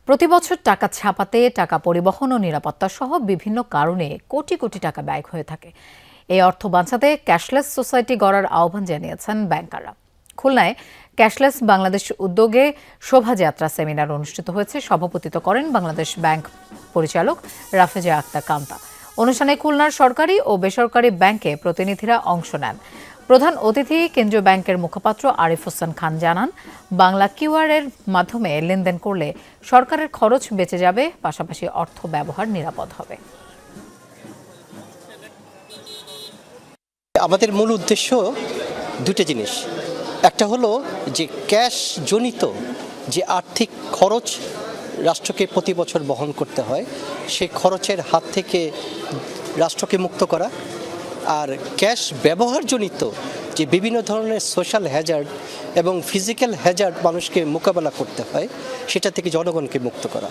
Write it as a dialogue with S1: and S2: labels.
S1: প্রতি বছর টাকা ছাপাতে, টাকা পরিবহন ও নিরাপত্তা সহ বিভিন্ন কারণে কোটি কোটি টাকা ব্যয় হয়ে থাকে। এই অর্থ বাঁচাতে ক্যাশলেস সোসাইটি গড়ার আহ্বান জানিয়েছেন ব্যাংকাররা। খুলনায় ক্যাশলেস বাংলাদেশ উদ্যোগে শোভাযাত্রা সেমিনার অনুষ্ঠিত হয়েছে। সভাপতিত্ব করেন বাংলাদেশ ব্যাংক পরিচালক রাফেজা আক্তার কান্তা। অনুষ্ঠানে খুলনার সরকারি ও বেসরকারি ব্যাংকে প্রতিনিধিরা অংশ নেন। প্রধান অতিথি কেন্দ্রীয় ব্যাংকের মুখপাত্র আরিফ হোসেন খান জানান, বাংলা কিউআর এর মাধ্যমে লেনদেন করলে সরকারের খরচ বেঁচে যাবে, পাশাপাশি অর্থ ব্যবহার নিরাপদ হবে।
S2: আমাদের মূল উদ্দেশ্য দুটো জিনিস। একটা হলো যে ক্যাশ জনিত যে আর্থিক খরচ রাষ্ট্রকে প্রতি বছর বহন করতে হয়, সেই খরচের হাত থেকে রাষ্ট্রকে মুক্ত করা। আর ক্যাশ ব্যবহারজনিত যে বিভিন্ন ধরনের সোশ্যাল হ্যাজার্ড এবং ফিজিক্যাল হ্যাজার্ড মানুষকে মোকাবেলা করতে হয়, সেটা থেকে জনগণকে মুক্ত করা।